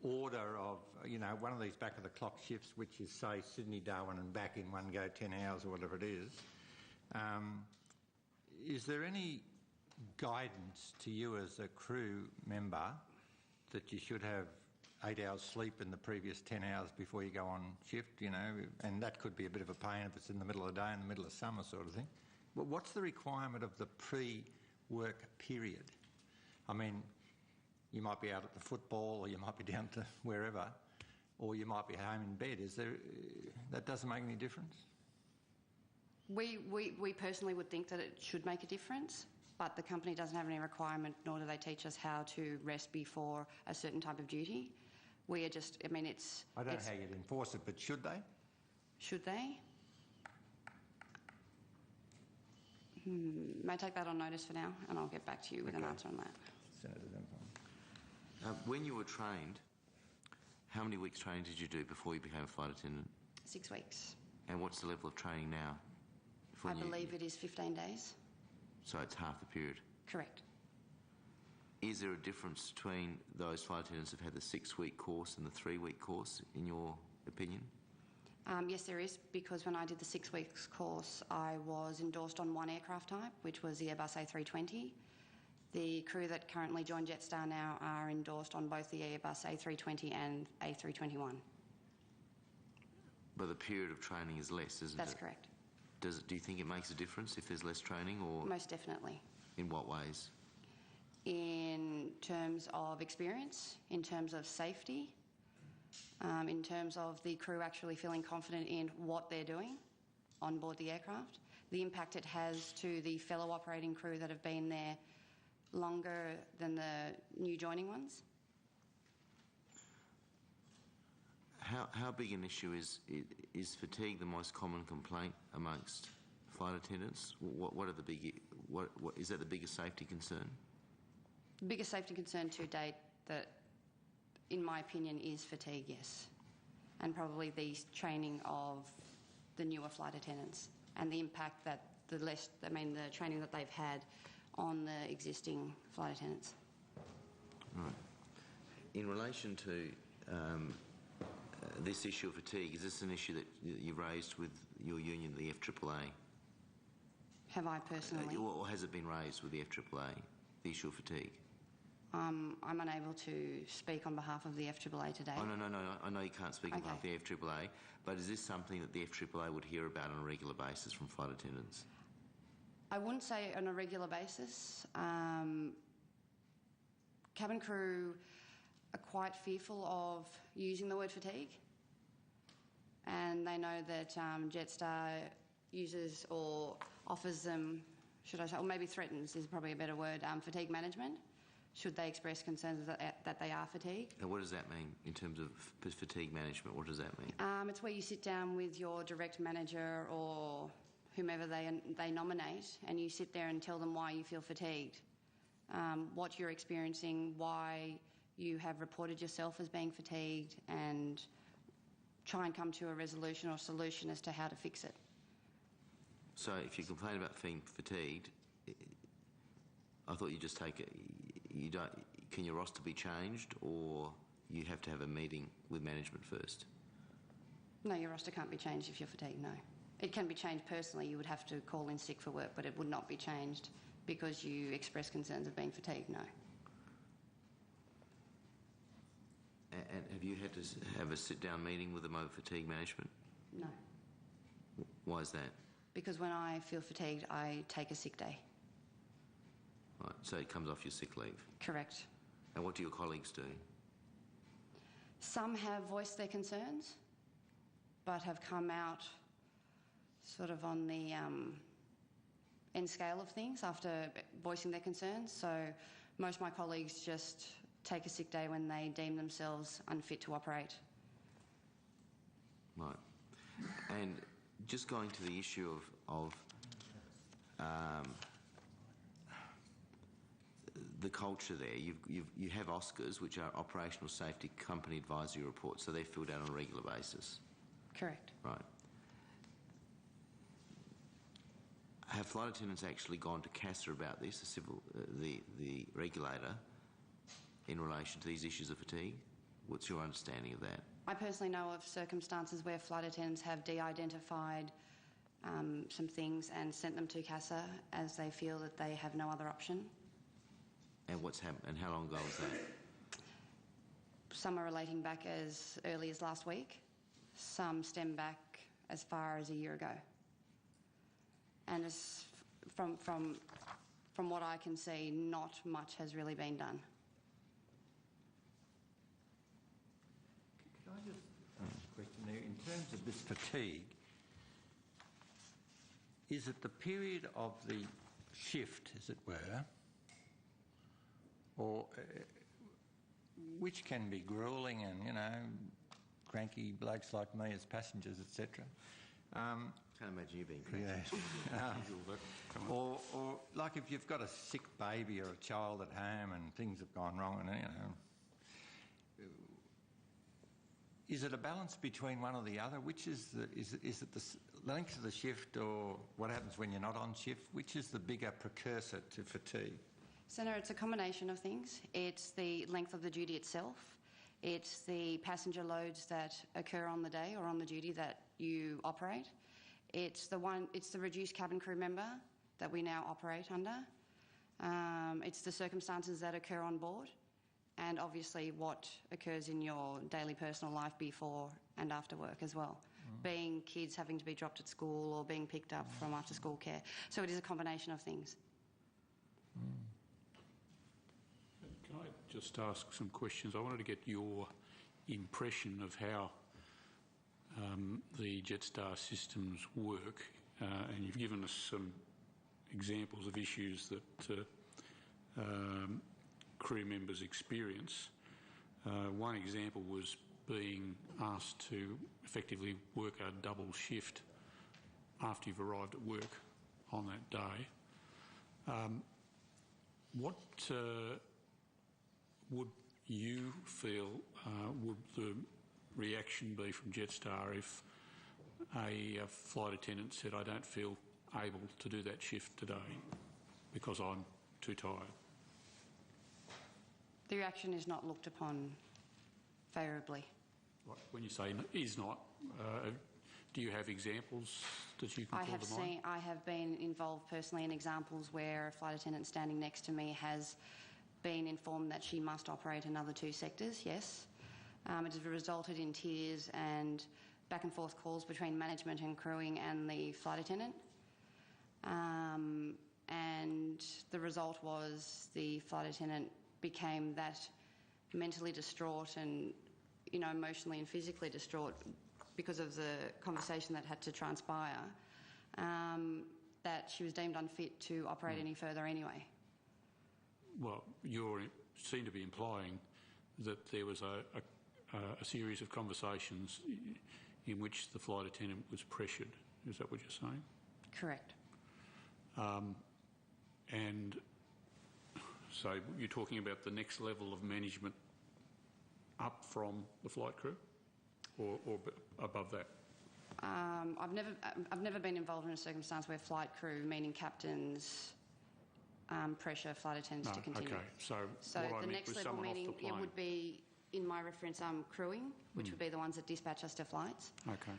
order of, you know, one of these back-of-the-clock shifts, which is, say, Sydney, Darwin and back in one go, 10 hours or whatever it is there any guidance to you as a crew member that you should have 8 hours sleep in the previous 10 hours before you go on shift, you know, and that could be a bit of a pain if it's in the middle of the day, in the middle of summer sort of thing. But what's the requirement of the pre-work period? I mean, you might be out at the football or you might be down to wherever or you might be home in bed. That doesn't make any difference? We personally would think that it should make a difference, but the company doesn't have any requirement, nor do they teach us how to rest before a certain type of duty. We are just, I mean, it's... I don't know how you'd enforce it, but should they? Should they? May I take that on notice for now, and I'll get back to you with an answer on that. Senator Dunford. When you were trained, how many weeks training did you do before you became a flight attendant? 6 weeks. And what's the level of training now? I believe it is 15 days. So it's half the period? Correct. Is there a difference between those flight attendants who've had the 6-week course and the 3-week course, in your opinion? Yes, there is, because when I did the 6 weeks course, I was endorsed on one aircraft type, which was the Airbus A320. The crew that currently join Jetstar now are endorsed on both the Airbus A320 and A321. But the period of training is less, isn't it? That's correct. Do you think it makes a difference if there's less training, or...? Most definitely. In what ways? In terms of experience, in terms of safety, in terms of the crew actually feeling confident in what they're doing on board the aircraft, the impact it has to the fellow operating crew that have been there longer than the new joining ones. How big an issue is fatigue the most common complaint amongst flight attendants? What are the big? What is that the biggest safety concern? The biggest safety concern to date, that, in my opinion, is fatigue. Yes, and probably the training of the newer flight attendants and the impact that the training that they've had on the existing flight attendants. Right. In relation to this issue of fatigue, is this an issue that you've raised with your union, the FAAA? Have I personally? Or has it been raised with the FAAA, the issue of fatigue? I'm unable to speak on behalf of the FAAA today. Oh, no. I know you can't speak on behalf of the FAAA, but is this something that the FAAA would hear about on a regular basis from flight attendants? I wouldn't say on a regular basis. Cabin crew are quite fearful of using the word fatigue, and they know that Jetstar uses or offers them, should I say, or maybe threatens is probably a better word, fatigue management, should they express concerns that they are fatigued. And what does that mean in terms of fatigue management? What does that mean? It's where you sit down with your direct manager or whomever they nominate, and you sit there and tell them why you feel fatigued, what you're experiencing, why you have reported yourself as being fatigued, and try and come to a resolution or solution as to how to fix it. So if you complain about feeling fatigued, I thought you just take it, can your roster be changed, or you have to have a meeting with management first? No, your roster can't be changed if you're fatigued, no. It can be changed personally. You would have to call in sick for work, but it would not be changed because you express concerns of being fatigued, no. And have you had to have a sit-down meeting with them over fatigue management? No. Why is that? Because when I feel fatigued, I take a sick day. Right, so it comes off your sick leave? Correct. And what do your colleagues do? Some have voiced their concerns, but have come out sort of on the end scale of things after voicing their concerns. So most of my colleagues just take a sick day when they deem themselves unfit to operate. Right. And just going to the issue of the culture there, you have OSCAs, which are Operational Safety Company Advisory Reports, so they're filled out on a regular basis. Correct. Right. Have flight attendants actually gone to CASA about this, the regulator, in relation to these issues of fatigue? What's your understanding of that? I personally know of circumstances where flight attendants have de-identified some things and sent them to CASA as they feel that they have no other option. And what's happened? And how long ago was that? Some are relating back as early as last week. Some stem back as far as a year ago. And as from what I can see, not much has really been done. Can I just ask a question there? In terms of this fatigue, is it the period of the shift, as it were, or which can be gruelling and, you know, cranky blokes like me as passengers, etc. Can't imagine you being cranky. Yeah. Or like if you've got a sick baby or a child at home and things have gone wrong, and you know, is it a balance between one or the other? Which is is it the length of the shift or what happens when you're not on shift? Which is the bigger precursor to fatigue? So no, it's a combination of things. It's the length of the duty itself. It's the passenger loads that occur on the day or on the duty that you operate. It's the reduced cabin crew member that we now operate under. It's the circumstances that occur on board, and obviously what occurs in your daily personal life before and after work as well. Being kids having to be dropped at school or being picked up from after school care. So it is a combination of things. Can I just ask some questions? I wanted to get your impression of how the Jetstar systems work, and you've given us some examples of issues that crew members experience. One example was being asked to effectively work a double shift after you've arrived at work on that day. What would you feel would the reaction be from Jetstar if a flight attendant said, I don't feel able to do that shift today because I'm too tired? The reaction is not looked upon favourably. When you say is not, do you have examples that you can call to mind? I have been involved personally in examples where a flight attendant standing next to me has been informed that she must operate another 2 sectors, yes. It has resulted in tears and back and forth calls between management and crewing and the flight attendant. And the result was the flight attendant became that mentally distraught and, you know, emotionally and physically distraught because of the conversation that had to transpire, that she was deemed unfit to operate any further anyway. Well, you seem to be implying that there was a series of conversations in which the flight attendant was pressured. Is that what you're saying? Correct. And so you're talking about the next level of management up from the flight crew, or above that? I've never been involved in a circumstance where flight crew, meaning captains, pressure flight attendants to continue. Okay, so what I the meant next was level someone meaning off the plane. it would be, in my reference, crewing, which would be the ones that dispatch us to flights. Okay.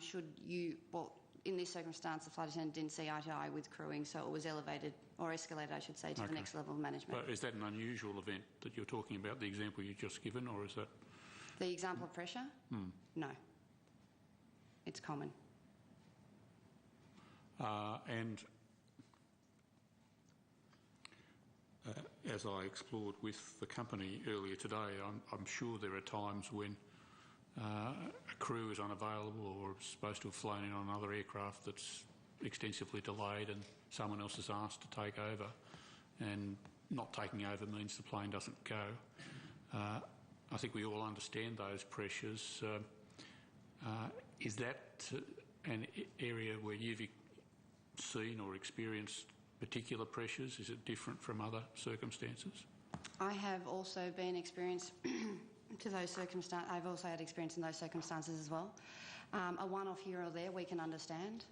Should you, well, in this circumstance, the flight attendant didn't see eye to eye with crewing, so it was elevated, or escalated, I should say, to the next level of management. But is that an unusual event that you're talking about, the example you just given, or is that? The example of pressure? No. It's common. And as I explored with the company earlier today, I'm sure there are times when a crew is unavailable or supposed to have flown in on another aircraft that's extensively delayed and someone else is asked to take over, and not taking over means the plane doesn't go. I think we all understand those pressures. Is that an area where you've seen or experienced particular pressures? Is it different from other circumstances? I have also been experienced to those circumstances. I've also had experience in those circumstances as well. A one-off here or there we can understand.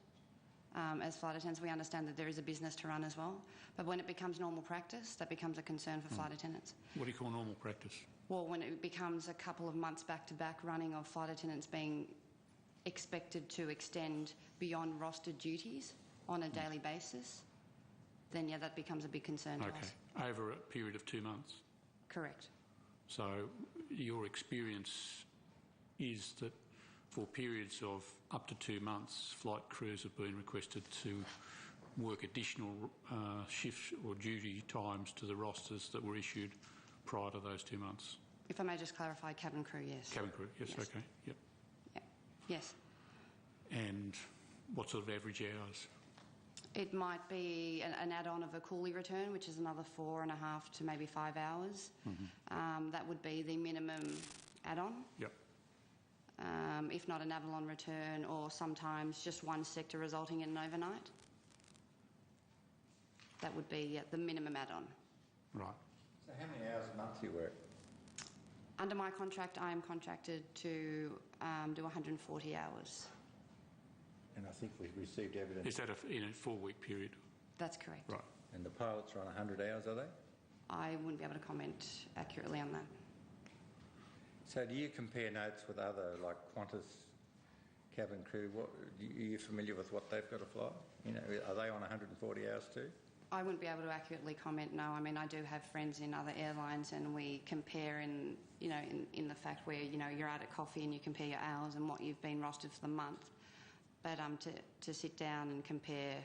As flight attendants, we understand that there is a business to run as well. But when it becomes normal practice, that becomes a concern for flight attendants. What do you call normal practice? Well, when it becomes a couple of months back-to-back running of flight attendants being expected to extend beyond rostered duties on a daily basis, then yeah, that becomes a big concern to us. Okay, over a period of 2 months. Correct. So your experience is that for periods of up to 2 months, flight crews have been requested to work additional shifts or duty times to the rosters that were issued prior to those 2 months. If I may just clarify, cabin crew, yes. Cabin crew, yes. Okay, yep. Yeah. Yes. And what sort of average hours? It might be an add-on of a coolie return, which is another 4.5 to maybe 5 hours. That would be the minimum add-on. Yep. If not an Avalon return, or sometimes just one sector resulting in an overnight. That would be the minimum add-on. Right. So how many hours a month do you work? Under my contract, I am contracted to do 140 hours. And I think we've received evidence. Is that in a 4-week period? That's correct. Right. And the pilots are on 100 hours, are they? I wouldn't be able to comment accurately on that. So do you compare notes with other, like Qantas cabin crew? Are you familiar with what they've got to fly? You know, are they on 140 hours too? I wouldn't be able to accurately comment, no. I mean, I do have friends in other airlines and we compare in the fact where, you're out at coffee and you compare your hours and what you've been rostered for the month. But to sit down and compare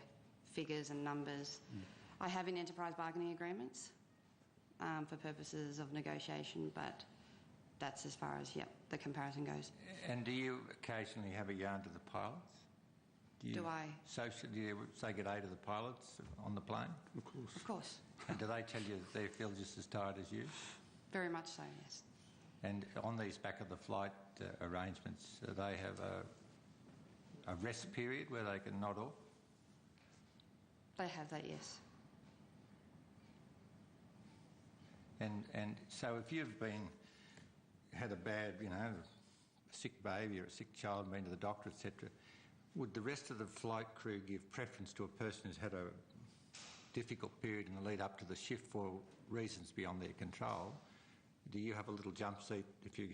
figures and numbers, I have in enterprise bargaining agreements for purposes of negotiation, but that's as far as, the comparison goes. And do you occasionally have a yarn to the pilots? Do I? Do you say good day to the pilots on the plane? Of course. Of course. And do they tell you that they feel just as tired as you? Very much so, yes. And on these back of the flight arrangements, they have a rest period where they can nod off? They have that, yes. And so if you've had a bad, a sick baby or a sick child, been to the doctor, etc., would the rest of the flight crew give preference to a person who's had a difficult period in the lead up to the shift for reasons beyond their control? Do you have a little jump seat if you